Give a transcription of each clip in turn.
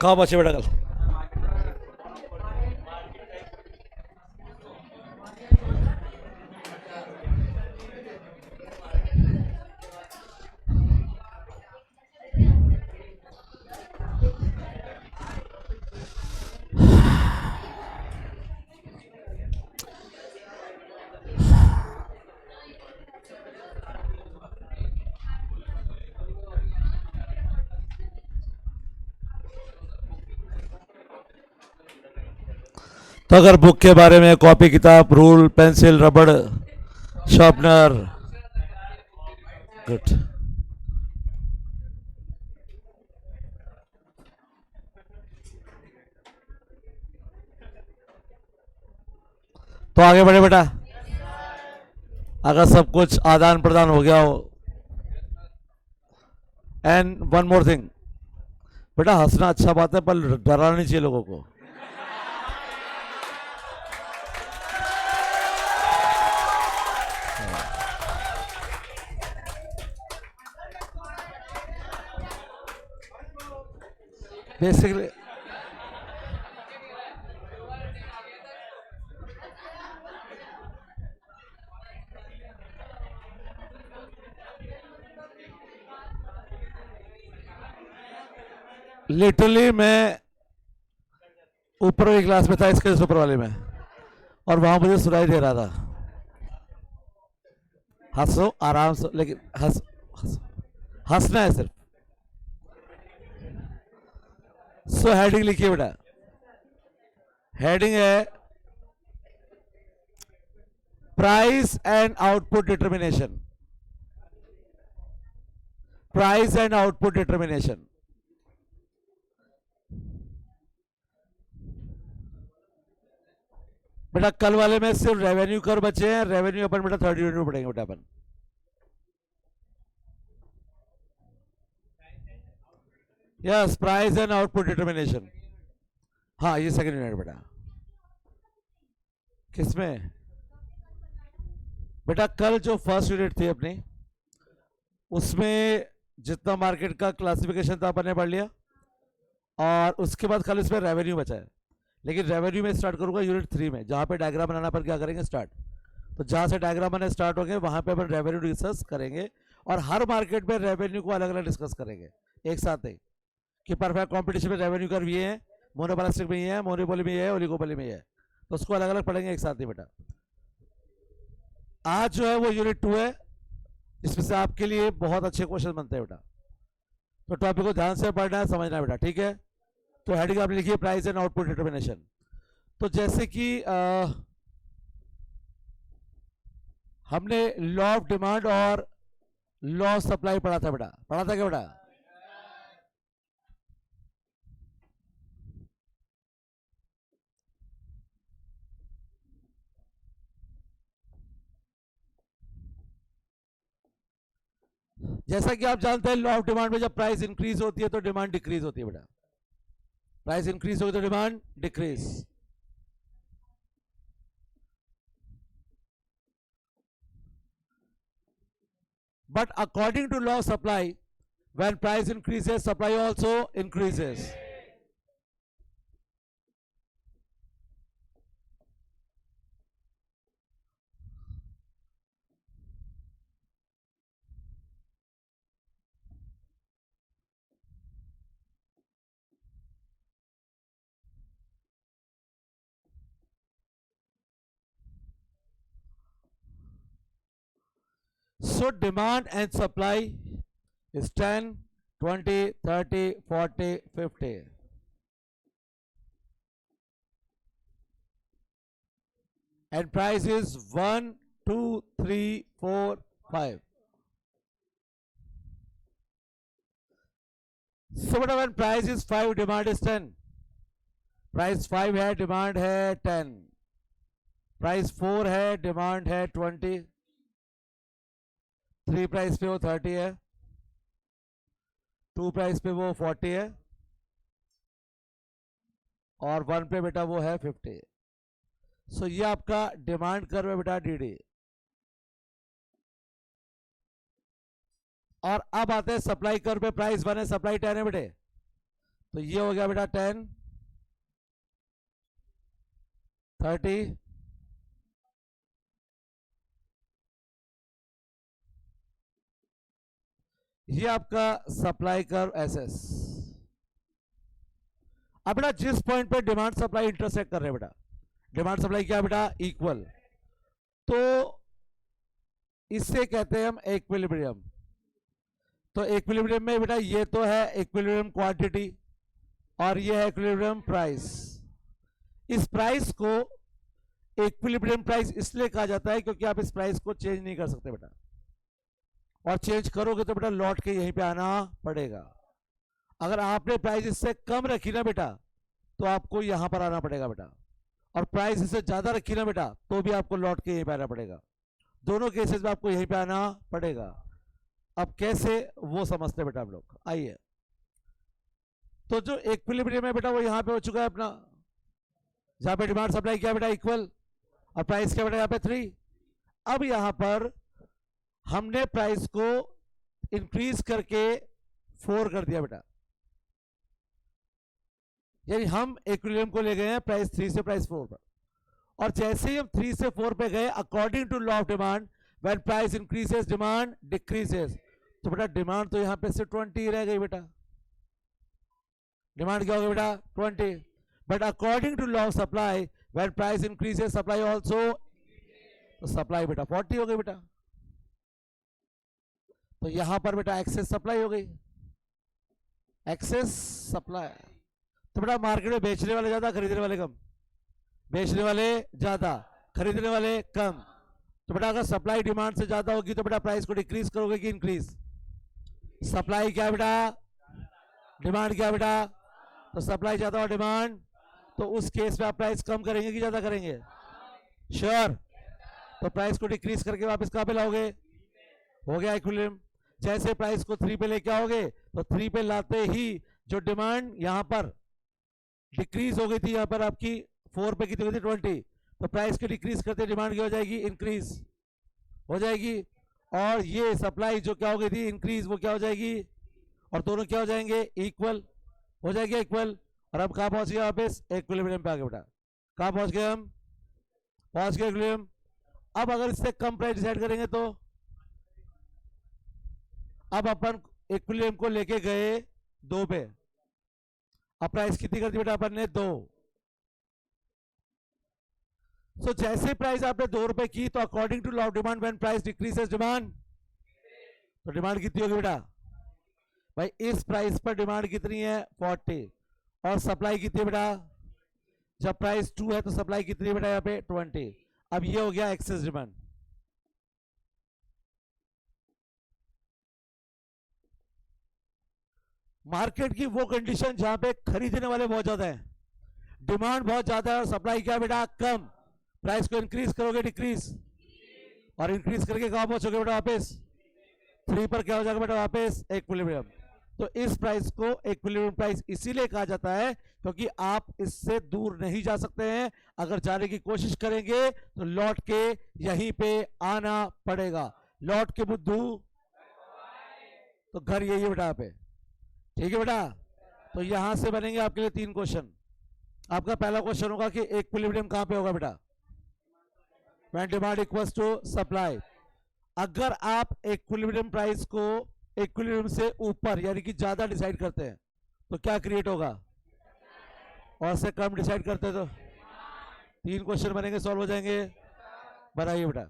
कहाँ पहुंचे बेटा कल? तो अगर बुक के बारे में कॉपी किताब रूल पेंसिल रबड़ शार्पनर गुड। तो आगे बढ़े बेटा। अगर सब कुछ आदान प्रदान हो गया हो एंड वन मोर थिंग बेटा, हंसना अच्छा बात है पर डराना नहीं चाहिए लोगों को। बेसिकली लिटरली मैं ऊपर की क्लास में था, इसके ऊपर वाले में, और वहां मुझे सुनाई दे रहा था। हंसो आराम से, लेकिन हंसना है सिर्फ। सो हेडिंग लिखिए बेटा। हेडिंग है price and output determination. Price and output determination. बेटा कल वाले में सिर्फ रेवेन्यू कर बचे हैं। रेवेन्यू अपन बेटा 30 यूनिट में पढ़ेंगे बेटा अपन। Yes, price and output determination. हाँ ये सेकंड यूनिट बेटा। किसमें बेटा? कल जो फर्स्ट यूनिट थी अपनी, उसमें जितना मार्केट का क्लासिफिकेशन था अपन ने पढ़ लिया, और उसके बाद कल इसमें रेवेन्यू बचा है। लेकिन रेवेन्यू में स्टार्ट करूंगा यूनिट 3 में, जहां पे डायग्राम बनाना पर क्या करेंगे स्टार्ट। तो जहां से डायग्राम बनाने स्टार्ट होंगे वहां पे अपन रेवेन्यू डिस्कस करेंगे, और हर मार्केट में रेवेन्यू को अलग अलग डिस्कस करेंगे एक साथ ही, कि परफेक्ट कॉम्पिटिशन में रेवेन्यू कर्व ये है, मोनोपोलिस्टिक में ये है, मोनोपोली में ये है, ओलिगोपोली में ये है। तो उसको अलग अलग पढ़ेंगे एक साथ ही बेटा। आज जो है वो यूनिट 2 है, इसमें से आपके लिए बहुत अच्छे क्वेश्चन बनते हैं बेटा। तो टॉपिक को ध्यान से पढ़ना है, समझना है बेटा, ठीक है। तो हेडिंग आप लिखिए प्राइस एंड आउटपुट डिटर्मिनेशन। तो जैसे कि हमने लॉ ऑफ डिमांड और लॉ ऑफ सप्लाई पढ़ा था बेटा, पढ़ा था क्या बेटा? जैसा कि आप जानते हैं लॉ ऑफ डिमांड में जब प्राइस इंक्रीज होती है तो डिमांड डिक्रीज होती है बेटा। प्राइस इंक्रीज होगी तो demand decrease. But according to law of supply, when price increases supply also increases. So demand and supply is 10, 20, 30, 40, 50. And price is 1, 2, 3, 4, 5. सो बेटा when price is 5 demand is 10, price 5 है demand है 10, price 4 है demand है 20, 3 price पे वो 30 है, 2 price पे वो 40 है, और 1 पे बेटा वो है 50। सो ये आपका डिमांड कर्व है बेटा डीडी। और अब आते हैं सप्लाई कर्व पे, प्राइस 1 है सप्लाई 10 है बेटे, तो ये हो गया बेटा 10, 30, ये आपका सप्लाई कर्व एसएस। अब बेटा जिस पॉइंट पे डिमांड सप्लाई इंटरसेक्ट कर रहे हैं बेटा, डिमांड सप्लाई क्या बेटा इक्वल, तो इससे कहते हैं हम इक्विलिब्रियम। तो इक्विलिब्रियम में बेटा ये तो है इक्विलिब्रियम क्वांटिटी और ये है इक्विलिब्रियम प्राइस। इस प्राइस को इक्विलिब्रियम प्राइस इसलिए कहा जाता है क्योंकि आप इस प्राइस को चेंज नहीं कर सकते बेटा, और चेंज करोगे तो बेटा लौट के यहीं पे आना पड़ेगा। अगर आपने प्राइस इससे कम रखी ना बेटा तो आपको यहां पर आना पड़ेगा बेटा, और प्राइस इससे ज्यादा रखी ना बेटा तो भी आपको लौट के यहीं पे आना पड़ेगा। दोनों केसेस में आपको यहीं पे आना पड़ेगा। अब कैसे वो समझते बेटा हम लोग, आइए। तो जो इक्विलिब्रियम है बेटा वो यहां पे हो चुका है अपना, जहां पे डिमांड सप्लाई क्या बेटा इक्वल, और प्राइस क्या बेटा यहाँ पे 3। अब यहां पर हमने प्राइस को इंक्रीज करके 4 कर दिया बेटा, यानी हम इक्विलिब्रियम को ले गए हैं प्राइस 3 से प्राइस 4 पर, और जैसे ही हम 3 से 4 पे गए according to law of demand when price increases demand decreases, तो बेटा डिमांड तो यहां पे से 20 रह गई बेटा, डिमांड क्या होगी बेटा 20, but according to law of supply when price increases supply also, तो सप्लाई बेटा 40 हो गई बेटा। तो यहां पर बेटा एक्सेस सप्लाई हो गई, एक्सेस सप्लाई। तो बेटा मार्केट में बेचने वाले ज्यादा खरीदने वाले कम, बेचने वाले ज्यादा खरीदने वाले कम, तो बेटा अगर सप्लाई डिमांड से ज्यादा होगी तो बेटा प्राइस को डिक्रीज करोगे कि इंक्रीज, सप्लाई क्या बेटा डिमांड क्या बेटा, तो सप्लाई ज्यादा और डिमांड, तो उस केस में आप प्राइस कम करेंगे कि ज्यादा करेंगे, श्योर। तो प्राइस को डिक्रीज करके वापस कहां पे लाओगे, हो गया इक्विलिब्रियम। जैसे प्राइस को 3 पे लेके आओगे तो 3 पे लाते ही जो डिमांड यहां पर डिक्रीज हो गई थी, यहां पर आपकी 4 पे कितनी होती 20, तो प्राइस को डिक्रीज करते डिमांड क्या हो जाएगी इंक्रीज हो जाएगी, और ये सप्लाई जो क्या हो गई थी इंक्रीज वो क्या हो जाएगी, और दोनों क्या हो जाएंगे इक्वल हो जाएगा इक्वल। और अब कहां पहुंच गया वापस इक्विलिब्रियम पे आ गए बेटा, कहां पहुंच गए हम, पहुंच गए इक्विलिब्रियम। अब अगर इससे कम प्राइस डिसाइड करेंगे तो अब अपन इक्विलिब्रियम को लेके गए 2 पे, अब प्राइस कितनी कर दी बेटा अपन ने 2। सो जैसे प्राइस आपने 2 रुपए की तो according to law of demand when price decreases demand, तो डिमांड कितनी होगी बेटा भाई, इस प्राइस पर डिमांड कितनी है 40, और सप्लाई कितनी है बेटा, जब प्राइस 2 है तो सप्लाई कितनी है बेटा यहाँ पे 20। अब ये हो गया एक्सेस डिमांड। मार्केट की वो कंडीशन जहां पे खरीदने वाले बहुत ज्यादा है, डिमांड बहुत ज्यादा है और सप्लाई क्या बेटा कम, प्राइस को इंक्रीज करोगे डिक्रीज, और इंक्रीज करके कहां पहुंचोगे बेटा वापस 3 पर, क्या हो जाएगा बेटा वापस इक्विलिब्रियम। तो इस प्राइस को इक्विलिब्रियम प्राइस इसीलिए कहा जाता है क्योंकि आप इससे दूर नहीं जा सकते हैं, अगर जाने की कोशिश करेंगे तो लौट के यहीं पे आना पड़ेगा, लौट के बुद्धू तो घर यही है बेटा पे, ठीक है बेटा। तो यहां से बनेंगे आपके लिए 3 क्वेश्चन। आपका पहला क्वेश्चन होगा कि इक्विलिब्रियम कहां पे होगा बेटा, when demand equals to supply. अगर आप इक्विलिब्रियम प्राइस को इक्विलिब्रियम से ऊपर यानी कि ज्यादा डिसाइड करते हैं तो क्या क्रिएट होगा, और से कम डिसाइड करते हैं तो 3 क्वेश्चन बनेंगे, सॉल्व हो जाएंगे, बनाइए बेटा।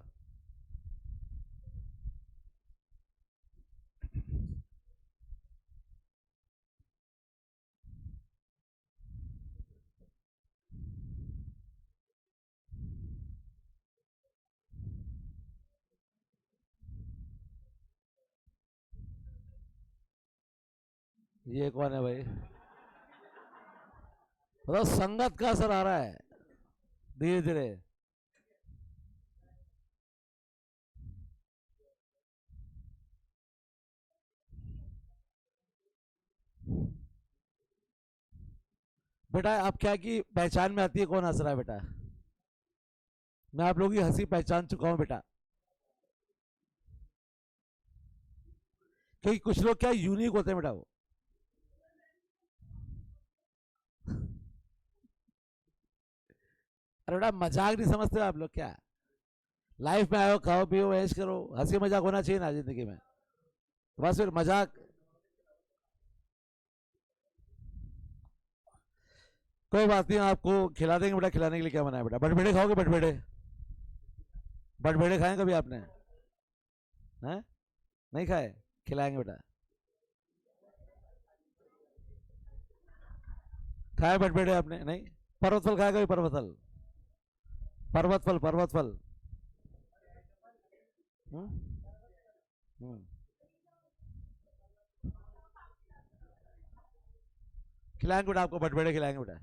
ये कौन है भाई? मतलब संगत का असर आ रहा है धीरे धीरे। बेटा आप क्या की पहचान में आती है कौन हंस रहा है बेटा? मैं आप लोगों की हंसी पहचान चुका हूं बेटा। क्योंकि कुछ लोग क्या यूनिक होते हैं बेटा वो। अरे बेटा मजाक नहीं समझते आप लोग क्या? लाइफ में आयो, खाओ पियो ऐश करो, हंसी मजाक होना चाहिए ना जिंदगी में। बस फिर मजाक। कोई बात नहीं, आपको खिला देंगे बेटा। खिलाने के लिए क्या मना है बेटा? बटबेड़े खाओगे? बटबेड़े, बटबेड़े खाए कभी आपने? हैं? नहीं खाए? खिलाएंगे बेटा। खाए बटबेड़े आपने? नहीं। पर्वत फल खाया कभी? पर्वत फल, पर्वत फल, पर्वत फल। हम्म? हम्म। खिलाएंगे बेटा आपको, बटबेड़े खिलाएंगे बेटा।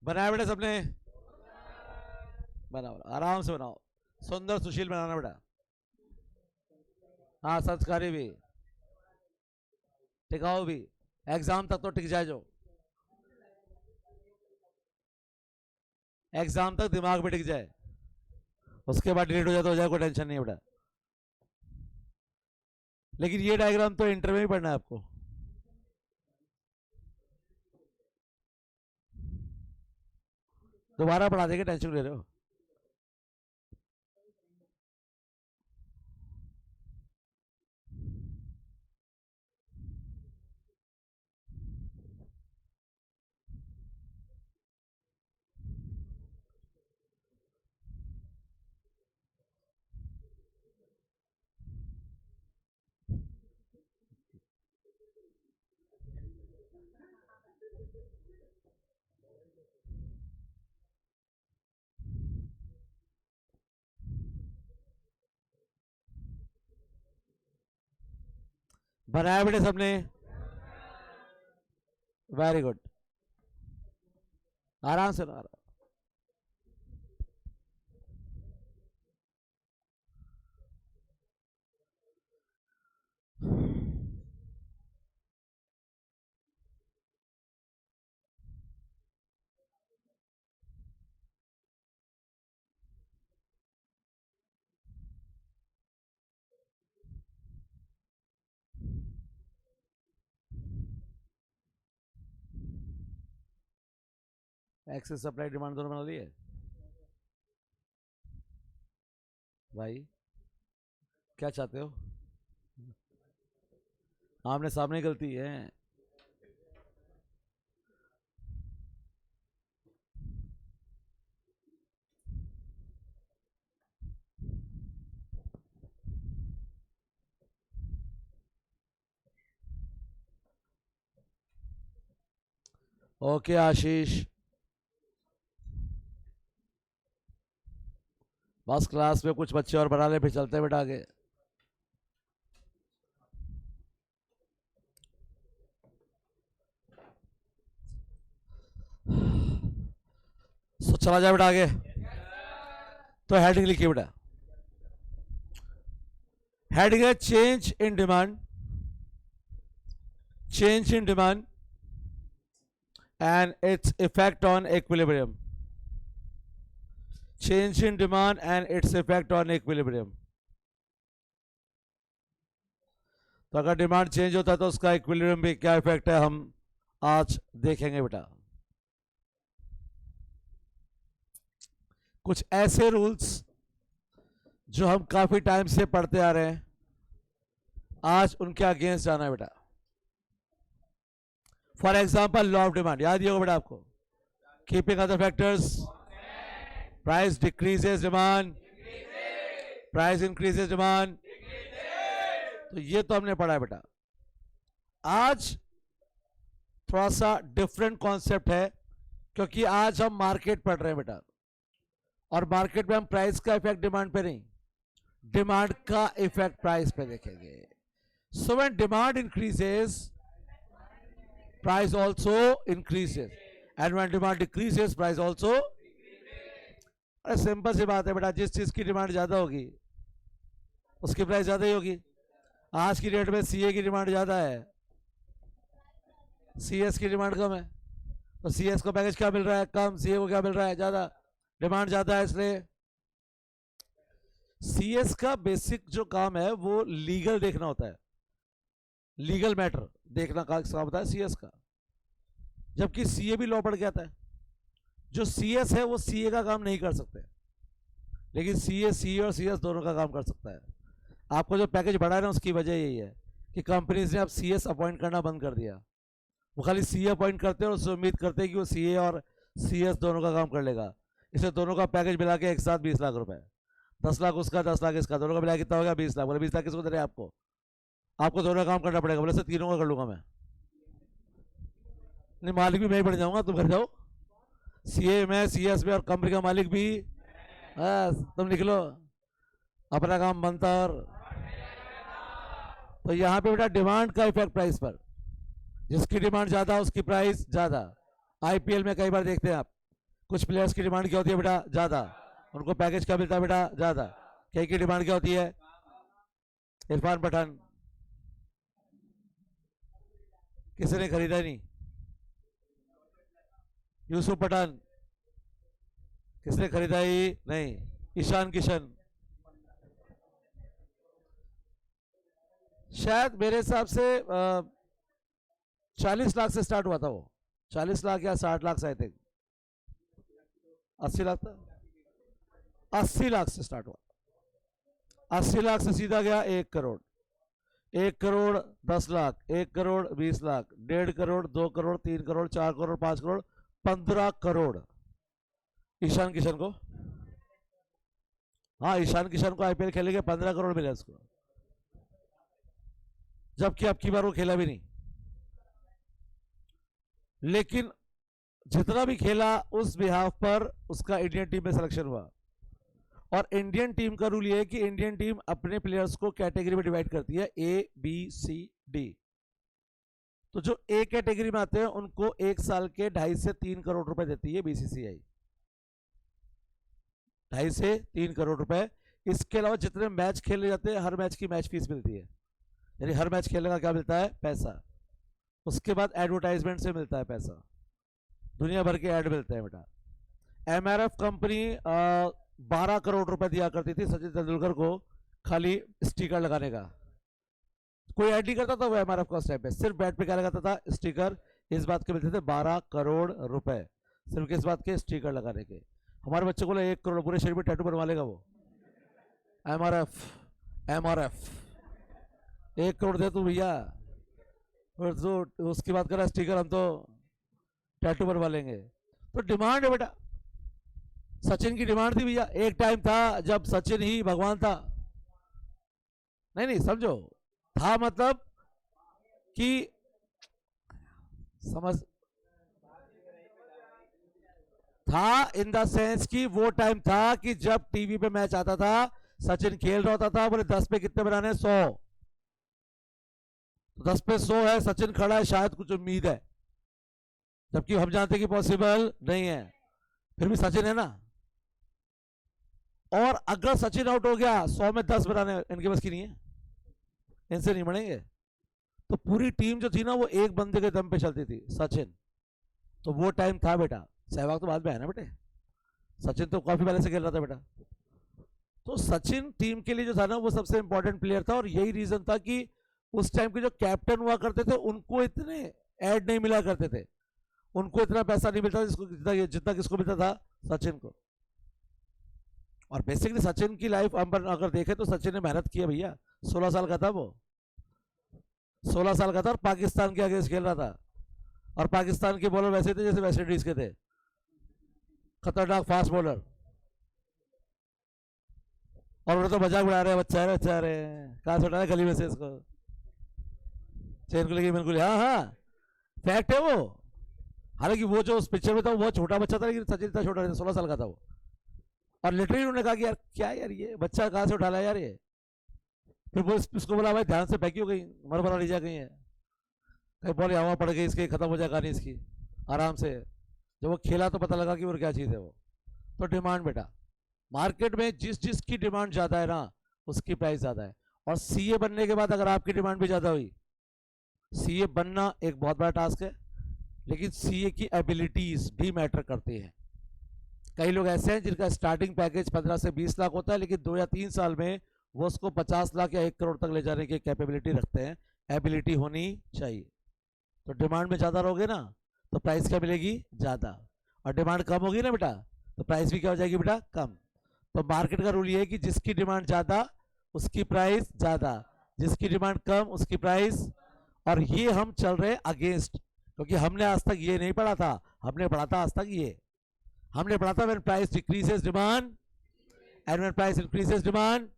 बनाया बेटा सबने? बनाओ आराम से बनाओ। सुंदर सुशील बनाना बेटा। हाँ संस्कारी भी, टिकाऊ भी। एग्जाम तक तो टिक जाए जो। एग्जाम तक दिमाग में टिक जाए, उसके बाद डिलीट हो जाए तो हो जाए, कोई टेंशन नहीं है बेटा। लेकिन ये डायग्राम तो इंटर में ही पढ़ना है आपको। दोबारा पढ़ा देंगे, टेंशन ले रहे हो? बनाया बेटे सबने? Very good. आराम से आराम। एक्सेस सप्लाई डिमांड दोनों बना लिए भाई? क्या चाहते हो? आमने सामने गलती है। ओके आशीष, बस क्लास में कुछ बच्चे और बना ले, फिर चलते हैं बेटा आगे। तो चला जाए बेटा आगे। तो हेडिंग लिखिए बेटा। हेडिंग है change in demand, change in demand and its effect on equilibrium. Change in demand and its effect on equilibrium. तो अगर डिमांड चेंज होता है तो उसका इक्विलिब्रियम भी क्या इफेक्ट है, हम आज देखेंगे बेटा। कुछ ऐसे रूल्स जो हम काफी टाइम से पढ़ते आ रहे हैं, आज उनके अगेंस्ट जाना है बेटा। For example law of demand याद ही होगा बेटा आपको। Keeping other factors, price decreases demand, price increases demand. तो ये तो हमने पढ़ा है बेटा। आज थोड़ा सा डिफरेंट कॉन्सेप्ट है क्योंकि आज हम मार्केट पढ़ रहे हैं बेटा, और मार्केट में हम प्राइस का इफेक्ट डिमांड पे नहीं, डिमांड का इफेक्ट प्राइस पे देखेंगे. So when demand increases, price also increases, and when demand decreases, price also. अरे सिंपल सी बात है बेटा, जिस चीज की डिमांड ज्यादा होगी उसकी प्राइस ज्यादा ही होगी. आज की डेट में सीए की डिमांड ज्यादा है, सीएस की डिमांड कम है, तो सीएस को पैकेज क्या मिल रहा है? कम. सीए को क्या मिल रहा है? ज्यादा. डिमांड ज्यादा है, इसलिए सीएस का बेसिक जो काम है वो लीगल देखना होता है, लीगल मैटर देखना का काम होता है सीएस का, जबकि सीए भी लॉ पढ़ के आता है. जो सीएस है वो सीए का काम नहीं कर सकते, लेकिन सीए और सीएस दोनों का काम कर सकता है. आपको जो पैकेज बढ़ा है ना, उसकी वजह यही है कि कंपनीज ने अब सीएस अपॉइंट करना बंद कर दिया. वो खाली सीए अपॉइंट करते हैं और उससे उम्मीद करते हैं कि वो सीए और सीएस दोनों का काम कर लेगा. इसे दोनों का पैकेज मिला के एक साथ 20 लाख रुपए, 10 लाख उसका, 10 लाख इसका, दोनों का मिला कितना हो गया? 20 लाख. बोले 20 लाख किसको दे रहे हैं? आपको. आपको दोनों का काम करना पड़ेगा. बोले सर तीनों का कर लूंगा मैं. नहीं, मालिक भी मैं ही बन जाऊंगा, तुम घर जाओ. सीए में, सीएस में, और कंपनी का मालिक भी. बस तुम निकलो, अपना काम बनता. और तो यहाँ पे बेटा डिमांड का इफेक्ट प्राइस पर, जिसकी डिमांड ज्यादा उसकी प्राइस ज्यादा. आईपीएल में कई बार देखते हैं आप, कुछ प्लेयर्स की डिमांड क्या होती है बेटा? ज्यादा. उनको पैकेज क्या मिलता है बेटा? ज्यादा. कई की डिमांड क्या होती है? इरफान पठान किसी ने खरीदा नहीं, यूसुफ पठान किसने खरीदा ही नहीं, ईशान किशन. शायद मेरे हिसाब से 40 लाख से स्टार्ट हुआ था वो, 40 लाख या 60 लाख से, आई थिंक 80 लाख था. 80 लाख से स्टार्ट हुआ, 80 लाख से सीधा गया 1 करोड़, 1 करोड़ 10 लाख, 1 करोड़ 20 लाख, 1.5 करोड़, 2 करोड़, 3 करोड़, 4 करोड़, 5 करोड़, 15 करोड़ ईशान किशन को. हाँ, ईशान किशन को आईपीएल खेलेंगे 15 करोड़ मिले उसको, जबकि अब की बार वो खेला भी नहीं. लेकिन जितना भी खेला उस बिहाफ पर उसका इंडियन टीम में सिलेक्शन हुआ. और इंडियन टीम का रूल ये है कि इंडियन टीम अपने प्लेयर्स को कैटेगरी में डिवाइड करती है, ए बी सी डी. तो जो ए कैटेगरी में आते हैं उनको 1 साल के 2.5 से 3 करोड़ रुपए देती है बीसीसीआई, 2.5 से 3 करोड़ रुपए. इसके अलावा जितने मैच खेले जाते हैं हर मैच की मैच फीस मिलती है, यानी हर मैच खेलने का क्या मिलता है? पैसा. उसके बाद एडवर्टाइजमेंट से मिलता है पैसा, दुनिया भर के ऐड मिलते हैं बेटा. एमआरएफ कंपनी 12 करोड़ रुपए दिया करती थी सचिन तेंदुलकर को, खाली स्टिकर लगाने का. कोई ऐड नहीं करता था वो एमआरएफ का उस टाइम पे, सिर्फ बैट पे क्या लगाता था? स्टिकर. इस बात के मिलते थे 12 करोड़ रुपए, सिर्फ किस बात के? स्टिकर लगाने के. हमारे बच्चे को 1 करोड़ पूरे शरीर में टैटू बनवा लेगा वो. एमआरएफ, एमआरएफ 1 करोड़ दे तू भैया, और तो उसकी बात कर रहा है स्टिकर, हम तो टैटू बनवा लेंगे. तो डिमांड है बेटा. सचिन की डिमांड थी भैया, एक टाइम था जब सचिन ही भगवान था. नहीं नहीं समझो, था मतलब कि समझ था इन द सेंस कि वो टाइम था कि जब टीवी पे मैच आता था, सचिन खेल रहा होता था, बोले 10 पे कितने बनाने? 100. 10 पे 100 है, सचिन खड़ा है, शायद कुछ उम्मीद है, जबकि हम जानते कि पॉसिबल नहीं है, फिर भी सचिन है ना. और अगर सचिन आउट हो गया 100 में 10 बनाने इनके बस की नहीं है, इनसे नहीं बढ़ेंगे. तो पूरी टीम जो थी ना वो एक बंदे के दम पे चलती थी, सचिन. तो वो टाइम था बेटा. सहवाग तो बाद में आया ना बेटे, सचिन तो काफी पहले से खेल रहा था बेटा. तो सचिन टीम के लिए जो था ना वो सबसे इंपॉर्टेंट प्लेयर था, और यही रीजन था कि उस टाइम के जो कैप्टन हुआ करते थे उनको इतने ऐड नहीं मिला करते थे, उनको इतना पैसा नहीं मिलता जिसको जितना किसको मिलता था? सचिन को. और बेसिकली सचिन की लाइफ हम अगर देखें तो सचिन ने मेहनत की है भैया. 16 साल का था वो, 16 साल का था, और पाकिस्तान के अगेंस्ट खेल रहा था. और पाकिस्तान के बॉलर वैसे थे जैसे वेस्ट इंडीज के थे, खतरनाक फास्ट बॉलर. और उन्हें तो मजाक उड़ा रहे हैं, बच्चा है, बच्चा है, कहाँ से उठाया? गली में से इसको चेन को लेके बिल्कुल. हाँ हाँ फैक्ट है वो, हालांकि वो जो उस पिक्चर में था वो छोटा बच्चा था, लेकिन सचिन इतना छोटा था, 16 साल का था वो। और लिटरली उन्होंने कहा कि यार क्या यार ये बच्चा कहाँ से उठा लाया यार ये। फिर वो उसको बोला भाई ध्यान से फेंकी हो गई, मर बना ली जा गई है, कहीं बॉल यहाँ पड़ गई इसकी, खत्म हो जाए कहानी इसकी आराम से। जब वो खेला तो पता लगा कि वो क्या चीज़ है वो। तो डिमांड बेटा, मार्केट में जिस जिस की डिमांड ज़्यादा है ना उसकी प्राइस ज़्यादा है। और सीए बनने के बाद अगर आपकी डिमांड भी ज़्यादा हुई, सीए बनना एक बहुत बड़ा टास्क है, लेकिन सीए की एबिलिटीज़ भी मैटर करती हैं। कई लोग ऐसे हैं जिनका स्टार्टिंग पैकेज 15 से 20 लाख होता है, लेकिन 2 या 3 साल में वो उसको 50 लाख या 1 करोड़ तक ले जाने की कैपेबिलिटी रखते हैं। एबिलिटी होनी चाहिए। तो डिमांड में ज़्यादा रहोगे ना तो प्राइस क्या मिलेगी, ज़्यादा। और डिमांड कम होगी ना बेटा तो प्राइस भी क्या हो जाएगी बेटा, कम। तो मार्केट का रूल ये है कि जिसकी डिमांड ज़्यादा उसकी प्राइस ज़्यादा, जिसकी डिमांड कम उसकी प्राइस। और ये हम चल रहे अगेंस्ट, क्योंकि हमने आज तक ये नहीं पढ़ा था, हमने पढ़ा था आज तक ये, हमने पढ़ा था when price decreases demand and when price increases demand.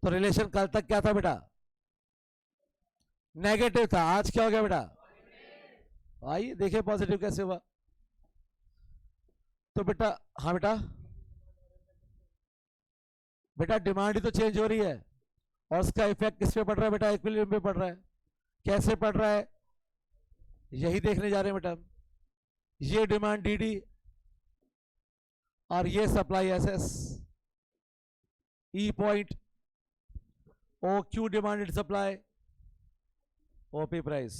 तो रिलेशन कल तक क्या था बेटा, नेगेटिव था। आज क्या हो गया बेटा, आइए देखिए पॉजिटिव कैसे हुआ। तो बेटा, हाँ बेटा, बेटा डिमांड ही तो चेंज हो रही है और उसका इफेक्ट किस पे पड़ रहा है बेटा, इक्विलिब्रियम पे पड़ रहा है। कैसे पड़ रहा है यही देखने जा रहे हैं बेटा। ये डिमांड डी डी और ये supply S S, E point, O Q demanded supply, OP price.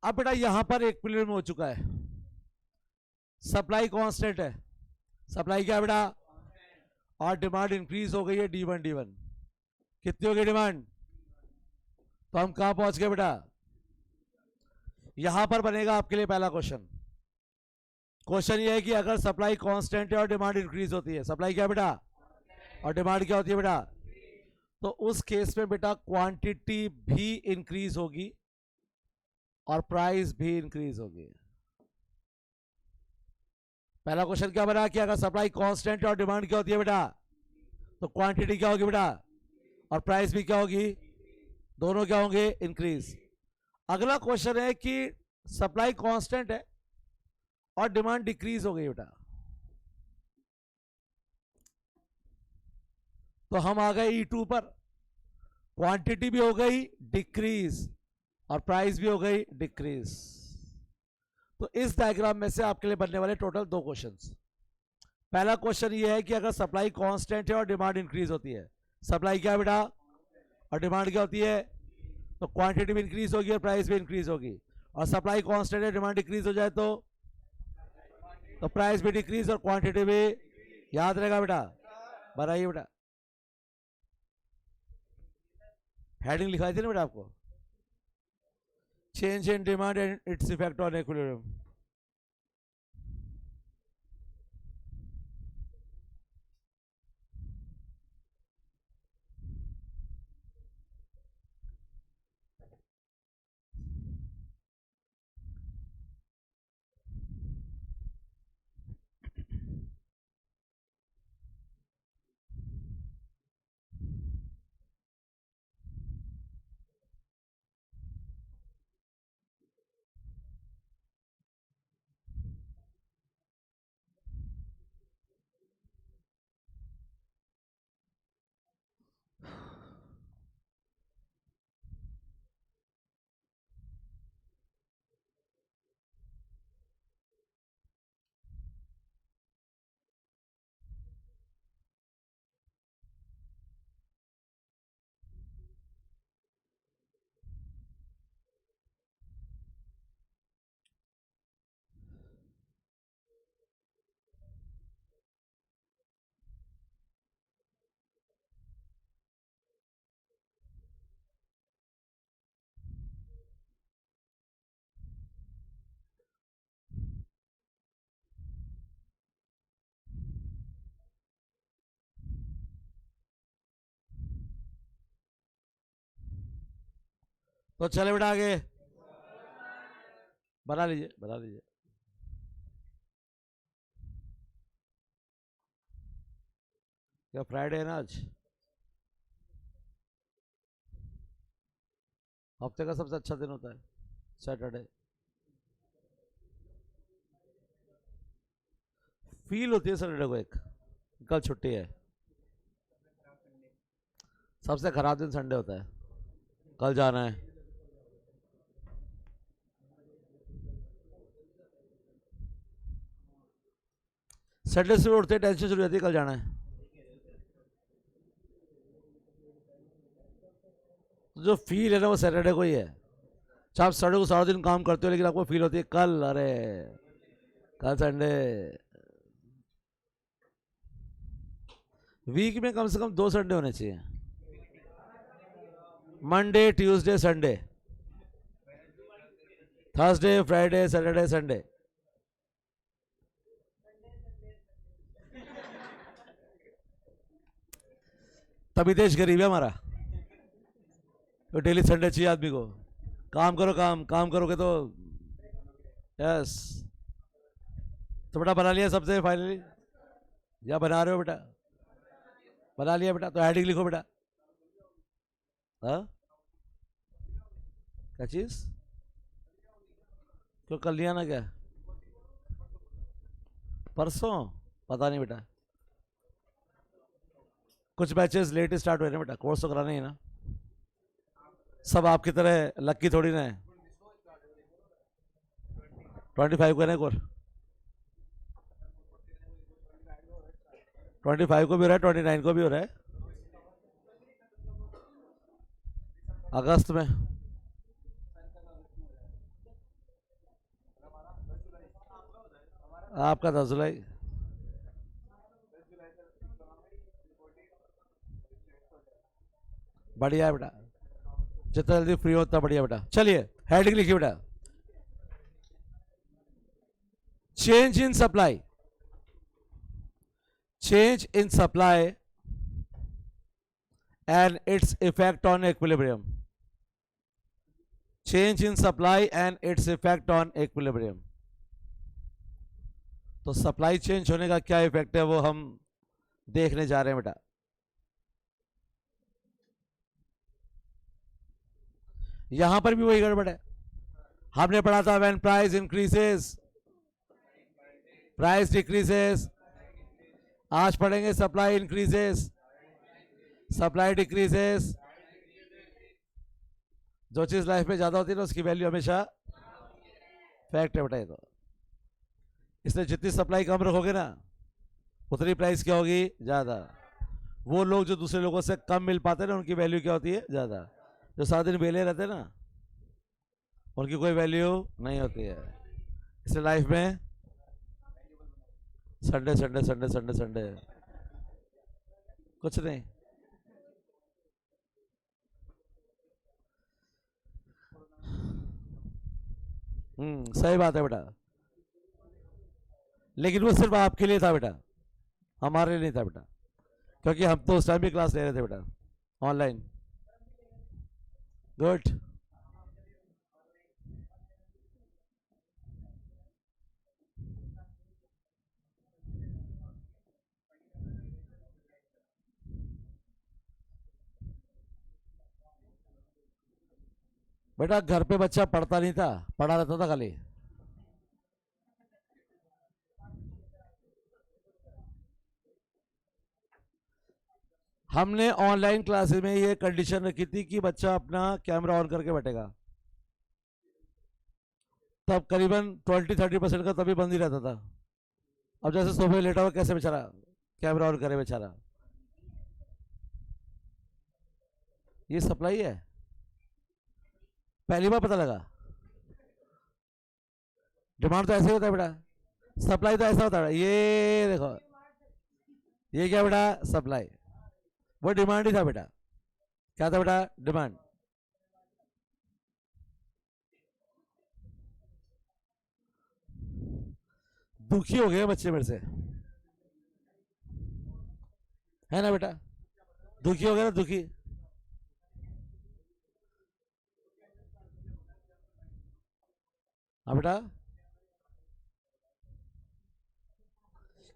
अब बेटा यहां पर इक्विलिब्रियम हो चुका है, सप्लाई कांस्टेंट है, सप्लाई क्या बेटा, और डिमांड इंक्रीज हो गई है D1 कितनी हो गई डिमांड। तो हम कहां पहुंच गए बेटा, यहां पर बनेगा आपके लिए पहला क्वेश्चन। क्वेश्चन ये है कि अगर सप्लाई कांस्टेंट है और डिमांड इंक्रीज होती है, सप्लाई क्या बेटा और डिमांड क्या होती है बेटा, तो उस केस में बेटा क्वांटिटी भी इंक्रीज होगी और प्राइस भी इंक्रीज होगी। पहला क्वेश्चन क्या बना कि अगर सप्लाई कांस्टेंट है और डिमांड क्या होती है बेटा, तो क्वांटिटी क्या होगी बेटा और प्राइस भी क्या होगी, दोनों क्या होंगे, इंक्रीज। अगला क्वेश्चन है कि सप्लाई कांस्टेंट है और डिमांड डिक्रीज हो गई बेटा, तो हम आ गए E2 पर, क्वांटिटी भी हो गई डिक्रीज और प्राइस भी हो गई डिक्रीज। तो इस डायग्राम में से आपके लिए बनने वाले टोटल 2 क्वेश्चंस। पहला क्वेश्चन ये है कि अगर सप्लाई कांस्टेंट है और डिमांड इंक्रीज होती है, सप्लाई क्या है बेटा और डिमांड क्या होती है, तो क्वांटिटी भी इंक्रीज होगी और प्राइस भी इंक्रीज होगी। और सप्लाई कांस्टेंट है, डिमांड डिक्रीज हो जाए तो प्राइस भी डिक्रीज और क्वांटिटी भी, याद रहेगा बेटा, बनाइए बेटा। हेडिंग लिखाई थी ना बेटा आपको, change in demand and its effect on equilibrium. तो चले बेटा आगे, बना लीजिए बना लीजिए। क्या फ्राइडे है ना आज, हफ्ते का सबसे अच्छा दिन होता है सैटरडे। फील होती है सैटरडे को एक, कल छुट्टी है। सबसे खराब दिन संडे होता है, कल जाना है। सैटरडे से उठते टेंशन शुरू हो जाती है, कल जाना है। तो जो फील है ना वो सैटरडे को ही है। चाहे आप सैटरडे को सारा दिन काम करते हो लेकिन आपको फील होती है कल, अरे कल संडे। वीक में कम से कम 2 संडे होने चाहिए, Monday Tuesday Sunday, Thursday Friday Saturday Sunday. तभी देश गरीब है हमारा, तो डेली संडे चाहिए आदमी को। काम करो, काम करोगे तो यस। तो बेटा बना लिया सबसे फाइनली, या बना रहे हो बेटा? बना लिया बेटा, तो हेडिंग लिखो बेटा। हाँ क्या चीज? क्यों कल लिया ना क्या? परसों? पता नहीं बेटा, कुछ बैचेस लेट स्टार्ट हुए ना बेटा, कोर्स तो कराना ही है ना। सब आपकी तरह लक्की थोड़ी ना है। 25 को है ना कोर्स, 25 को भी हो रहा है, 29 को भी हो रहा है, अगस्त में। आपका 10 जुलाई। बढ़िया है बेटा, जितना जल्दी फ्री हो उतना बढ़िया बेटा। चलिए हेडिंग लिखिए बेटा, change in supply, change in supply and its effect on equilibrium, change in supply and its effect on equilibrium। तो सप्लाई चेंज होने का क्या इफेक्ट है वो हम देखने जा रहे हैं बेटा। यहां पर भी वही गड़बड़ है, हमने पढ़ा था when price increases price decreases. आज पढ़ेंगे सप्लाई इंक्रीजेस सप्लाई डिक्रीजेस। जो चीज लाइफ में ज्यादा होती है ना उसकी वैल्यू हमेशा फैक्ट है बेटा ये तो। इसलिए जितनी सप्लाई कम रखोगे ना उतनी प्राइस क्या होगी, ज्यादा। वो लोग जो दूसरे लोगों से कम मिल पाते हैं ना उनकी वैल्यू क्या होती है, ज्यादा। जो सारा दिन बेले रहते हैं ना उनकी कोई वैल्यू नहीं होती है। इसलिए लाइफ में Sunday Sunday Sunday Sunday Sunday कुछ नहीं। सही बात है बेटा, लेकिन वो सिर्फ आपके लिए था बेटा, हमारे लिए नहीं था बेटा, क्योंकि हम तो उस टाइम भी क्लास ले रहे थे बेटा ऑनलाइन। गुड। बेटा घर पे बच्चा पढ़ता नहीं था, पढ़ा रहता था खाली। हमने ऑनलाइन क्लासेस में ये कंडीशन रखी थी कि बच्चा अपना कैमरा ऑन करके बैठेगा, तब करीबन 20-30% का तभी बंद ही रहता था। अब जैसे सोफे लेटा हुआ कैसे बेचारा कैमरा ऑन करे बेचारा। ये सप्लाई है, पहली बार पता लगा। डिमांड तो ऐसे होता है बेटा, सप्लाई तो ऐसा होता है। ये देखो ये क्या बेटा, सप्लाई। वो डिमांड ही था बेटा। क्या था बेटा, डिमांड। दुखी हो गए बच्चे मेरे से, है ना बेटा? दुखी हो गया ना, दुखी। हाँ बेटा,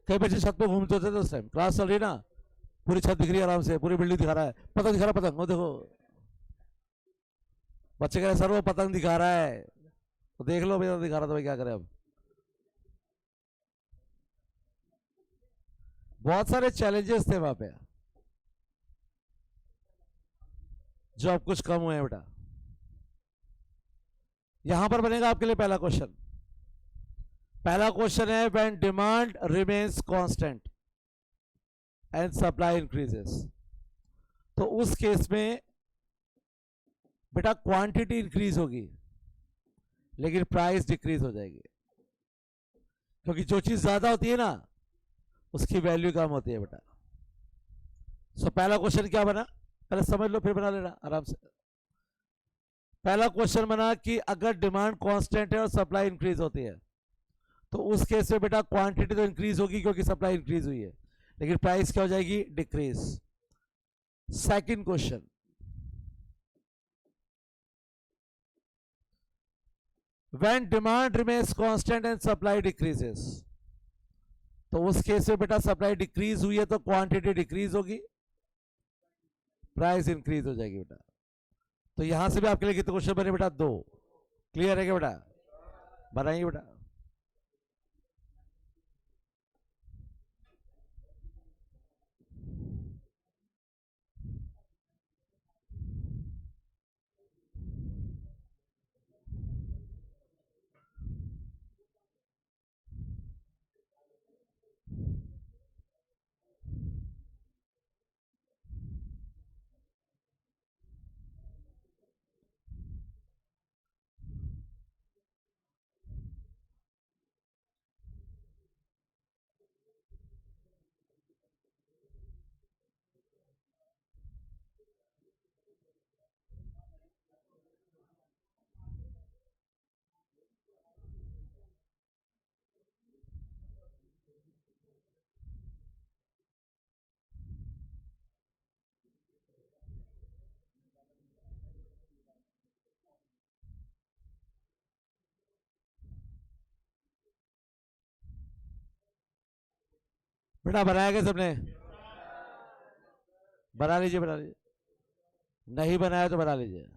कई बच्चे छत पे घूमते होते थे उस टाइम, क्लास चल रही ना, पूरी छत दिख रही है आराम से, पूरी बिल्डिंग दिखा रहा है, पतंग दिखा रहा, पतंग वो देखो। बच्चे कह रहे सर वो पतंग दिखा रहा है, तो देख लो भैया दिखा रहा, तो भाई क्या करें अब। बहुत सारे चैलेंजेस थे वहां पे, जो अब कुछ कम हुए हैं बेटा। यहां पर बनेगा आपके लिए पहला क्वेश्चन। पहला क्वेश्चन है when demand remains constant and supply increases, तो उस केस में बेटा क्वांटिटी इंक्रीज होगी लेकिन प्राइस डिक्रीज हो जाएगी, क्योंकि जो चीज ज्यादा होती है ना उसकी वैल्यू कम होती है बेटा। सो पहला क्वेश्चन क्या बना, पहले समझ लो फिर बना लेना आराम से। पहला क्वेश्चन बना कि अगर डिमांड कांस्टेंट है और सप्लाई इंक्रीज होती है, तो उस केस में बेटा क्वांटिटी तो इंक्रीज होगी क्योंकि सप्लाई इंक्रीज हुई है, लेकिन प्राइस क्या हो जाएगी, decrease. Second question, when demand remains constant and supply decreases, तो उस केस में बेटा सप्लाई डिक्रीज हुई है तो क्वांटिटी डिक्रीज होगी, प्राइस इंक्रीज हो जाएगी बेटा। तो यहां से भी आपके लिए कितने क्वेश्चन बने बेटा, 2। क्लियर है क्या बेटा, बनाइए बेटा। बेटा बनाया क्या सबने, बना लीजिए बना लीजिए, नहीं बनाया तो बना लीजिए।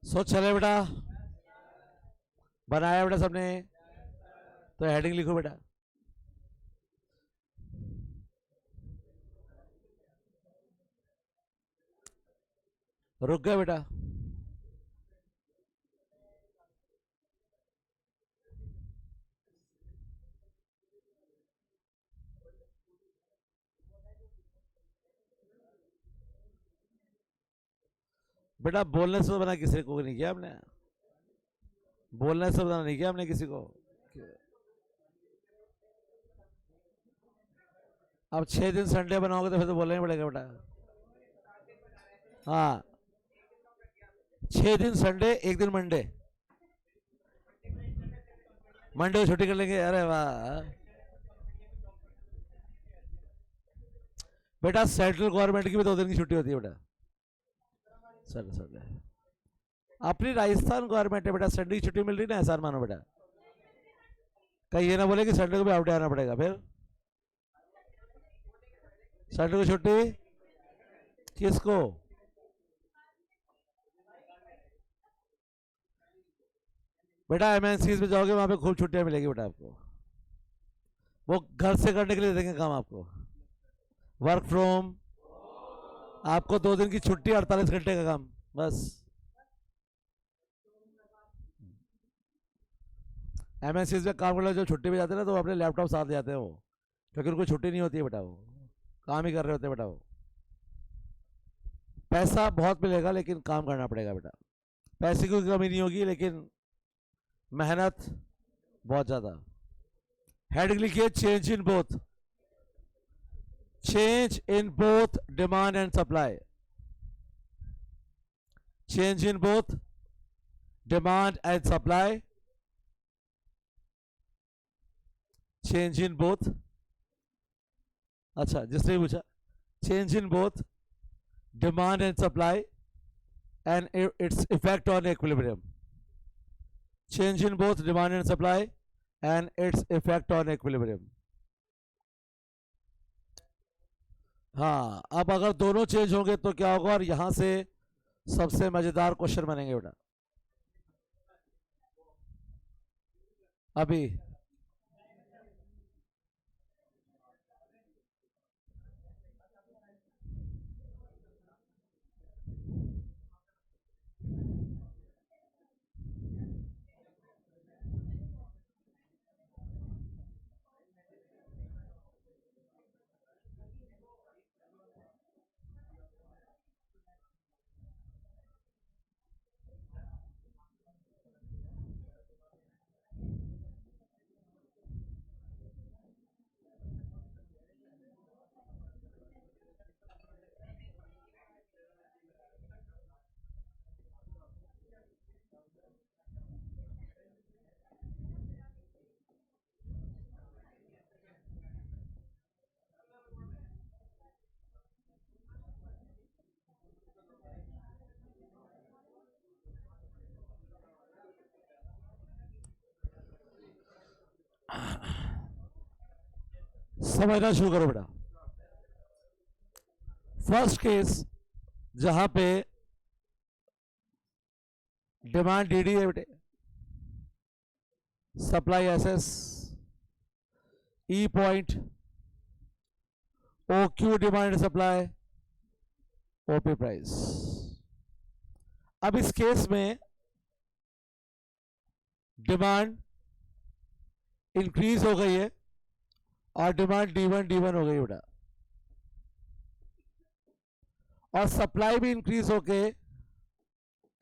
सोच चले बेटा, बनाया बेटा सबने, तो हेडिंग लिखो बेटा। रुक गए बेटा, बेटा बोलने से तो बना किसी को नहीं किया हमने, बोलने से बना नहीं किया हमने किसी को। अब 6 दिन संडे बनाओगे तो फिर तो बोलना ही पड़ेगा बेटा। हाँ 6 दिन संडे, 1 दिन मंडे, मंडे को छुट्टी कर लेंगे। अरे वाह बेटा, सेंट्रल गवर्नमेंट की भी 2 दिन की छुट्टी होती है बेटा, संडे संडे। अपनी राजस्थान गवर्नमेंट है बेटा, संडे की छुट्टी मिल रही ना, एहसान मानो बेटा। कहीं ये ना बोले कि संडे को भी आउट आना पड़ेगा, फिर संडे को छुट्टी किसको, बेटा एमएनसीज में जाओगे वहां पे खूब छुट्टियां मिलेगी बेटा आपको, वो घर से करने के लिए देंगे काम आपको, वर्क फ्रॉम, आपको 2 दिन की छुट्टी, 48 घंटे का काम बस। एमएनसीज में काम करने जो छुट्टी पे जाते हैं ना, तो वो अपने लैपटॉप साथ ले जाते हैं वो, क्योंकि उनको छुट्टी नहीं होती है बेटा, वो काम ही कर रहे होते हैं बेटा। वो पैसा बहुत मिलेगा लेकिन काम करना पड़ेगा बेटा, पैसे की कमी नहीं होगी लेकिन मेहनत बहुत ज्यादा। हेडिंग लिखिए change in both, change in both demand and supply, change in both demand and supply change in both, अच्छा जिसने पूछा, change in both demand and supply and its effect on equilibrium. Change in both demand and supply and its effect on equilibrium. हाँ, अब अगर दोनों change होंगे तो क्या होगा, और यहां से सबसे मजेदार क्वेश्चन बनेंगे बेटा अभी। समझना शुरू करो बेटा। फर्स्ट केस जहां पे डिमांड डीडी है बेटे, supply SS, E point, O Q demand supply, OP price. अब इस केस में डिमांड इंक्रीज हो गई है और डिमांड D1 हो गई बेटा, और सप्लाई भी इंक्रीज होके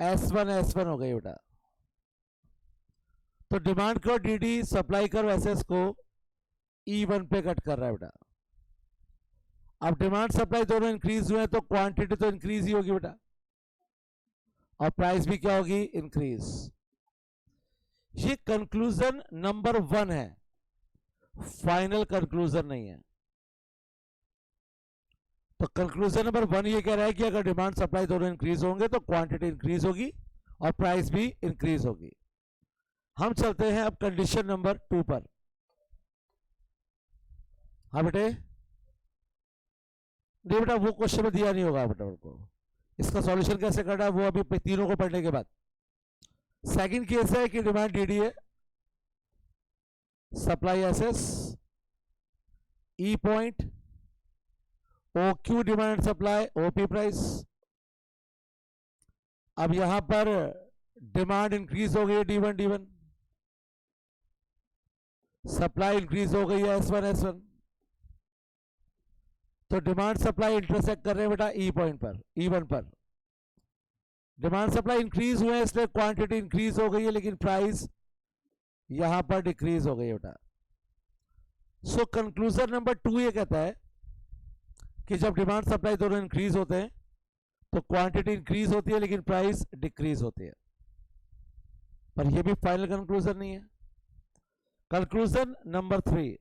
S1 हो गई बेटा। तो डिमांड करो DD, सप्लाई करो SS को E1 पे कट कर रहा है बेटा। अब डिमांड सप्लाई दोनों इंक्रीज हुए हैं तो क्वांटिटी तो इंक्रीज ही होगी बेटा, और प्राइस भी क्या होगी, इंक्रीज। ये कंक्लूजन नंबर 1 है, फाइनल कंक्लूजन नहीं है। तो कंक्लूजन नंबर 1 ये कह रहा है कि अगर डिमांड सप्लाई दोनों इंक्रीज होंगे तो क्वांटिटी इंक्रीज होगी और प्राइस भी इंक्रीज होगी। हम चलते हैं अब कंडीशन नंबर 2 पर। हाँ बेटे, नहीं बेटा वो क्वेश्चन में दिया नहीं होगा बेटा उनको, इसका सॉल्यूशन कैसे करना है वो अभी तीनों को पढ़ने के बाद। सेकंड केस है कि डिमांड डीडी है, supply SS, E point, O Q demand supply, OP price. अब यहां पर डिमांड इंक्रीज हो गई है D1, सप्लाई इंक्रीज हो गई है S1। तो डिमांड सप्लाई इंटरसेक्ट कर रहे हैं बेटा ई पॉइंट पर, E1 पर। डिमांड सप्लाई इंक्रीज हुए हैं इसलिए क्वांटिटी इंक्रीज हो गई है, लेकिन प्राइस यहां पर डिक्रीज हो गई है बेटा। सो कंक्लूजन नंबर 2 ये कहता है कि जब डिमांड सप्लाई दोनों इंक्रीज होते हैं तो क्वांटिटी इंक्रीज होती है लेकिन प्राइस डिक्रीज होती है। पर यह भी फाइनल कंक्लूजन नहीं है। कंक्लूजन नंबर 3,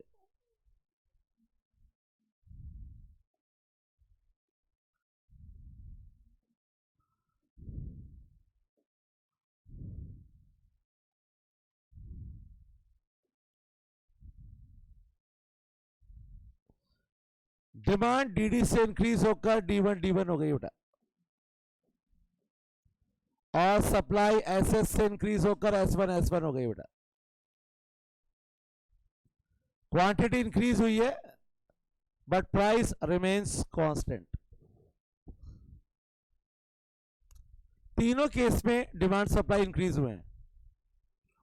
डिमांड डीडी से इंक्रीज होकर D1 हो गई बेटा, और सप्लाई एसएस से इंक्रीज होकर S1 हो गई बेटा। क्वांटिटी इंक्रीज हुई है बट प्राइस रिमेन्स कांस्टेंट। तीनों केस में डिमांड सप्लाई इंक्रीज हुए हैं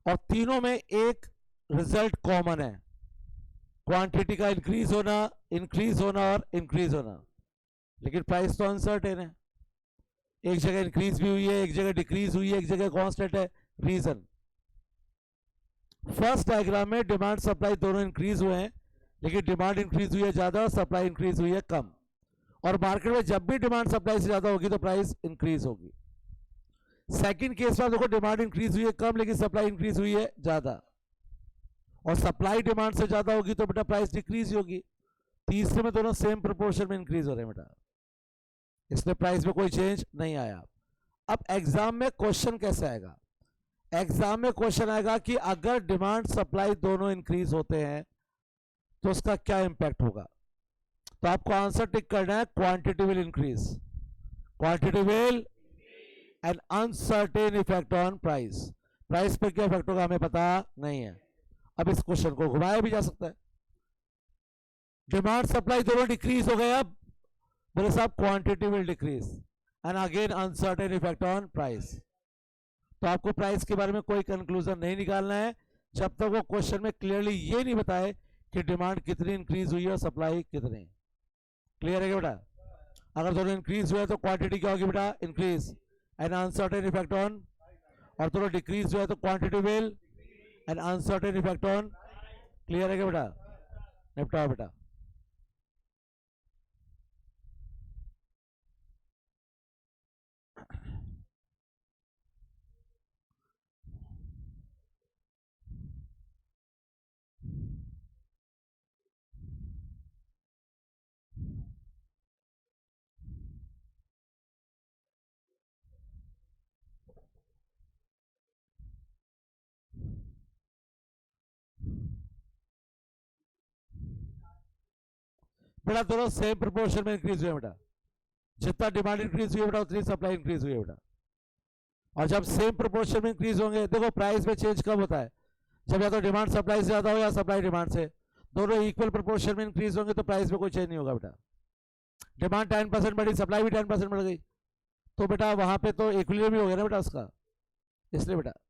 और तीनों में एक रिजल्ट कॉमन है, क्वांटिटी का इंक्रीज होना और इंक्रीज होना, लेकिन प्राइस तो अनसर्टेन है। एक जगह इंक्रीज भी हुई है, एक जगह डिक्रीज हुई है, एक जगह कांस्टेंट है। रीजन, फर्स्ट डायग्राम में डिमांड सप्लाई दोनों इंक्रीज हुए हैं लेकिन डिमांड इंक्रीज हुई है ज्यादा और सप्लाई इंक्रीज हुई है कम, और मार्केट में जब भी डिमांड सप्लाई से ज्यादा होगी तो प्राइस इंक्रीज होगी। सेकंड केस में देखो डिमांड इंक्रीज हुई है कम लेकिन सप्लाई इंक्रीज हुई है ज्यादा, और सप्लाई डिमांड से ज्यादा होगी तो बेटा प्राइस डिक्रीज होगी। तीसरे में दोनों सेम प्रोपोर्शन में इंक्रीज हो रहे हैं बेटा, इसलिए प्राइस में कोई चेंज नहीं आया। अब एग्जाम में क्वेश्चन कैसे आएगा? एग्जाम में क्वेश्चन आएगा कि अगर डिमांड सप्लाई दोनों इंक्रीज होते हैं तो उसका क्या इंपैक्ट होगा। तो आपको आंसर टिक करना है quantity will increase, quantity will an uncertain effect on price. Price पे क्या इफेक्ट होगा हमें पता नहीं है। अब इस क्वेश्चन को घुमाया भी जा सकता है, डिमांड सप्लाई दोनों डिक्रीज हो गए, अब बोले साहब quantity will decrease and again uncertain effect on price. तो आपको प्राइस के बारे में कोई कंक्लूजन नहीं निकालना है जब तक वो क्वेश्चन में क्लियरली ये नहीं बताए कि डिमांड कितनी इंक्रीज हुई है और सप्लाई कितनी। क्लियर है क्या बेटा? अगर दोनों इंक्रीज हुए तो क्वांटिटी क्या होगी बेटा? Increase and uncertain effect on, और दोनों डिक्रीज हुए तो quantity will and uncertain effect on. Clear है क्या बेटा? निपटाओ बेटा। बेटा दोनों सेम प्रोपोर्शन में इंक्रीज हुए बेटा, जितना डिमांड इंक्रीज हुई है बेटा उतनी सप्लाई इंक्रीज हुई है बेटा। और जब सेम प्रोपोर्शन में इंक्रीज होंगे, देखो प्राइस में चेंज कब होता है? जब या तो डिमांड सप्लाई से ज्यादा हो या सप्लाई डिमांड से, दोनों इक्वल प्रोपोर्शन में इंक्रीज होंगे तो प्राइस में कोई चेंज नहीं होगा बेटा। डिमांड 10% बढ़ी, सप्लाई भी 10% बढ़ गई, तो बेटा वहां पे तो इक्विलिब्रियम ही हो गया ना बेटा उसका, इसलिए बेटा।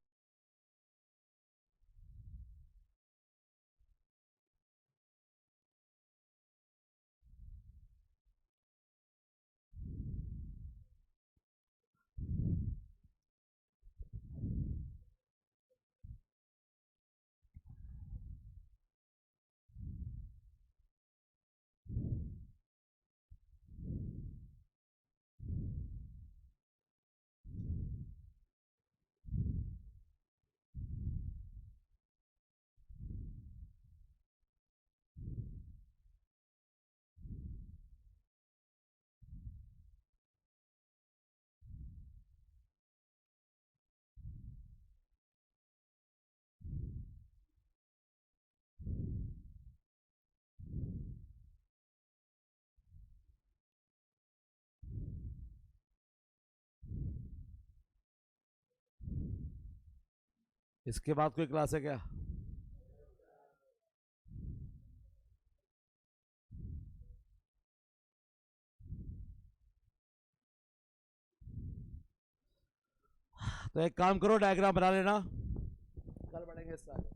इसके बाद कोई क्लास है क्या? तो एक काम करो, डायग्राम बना लेना, कल बढ़ेंगे इससे आगे।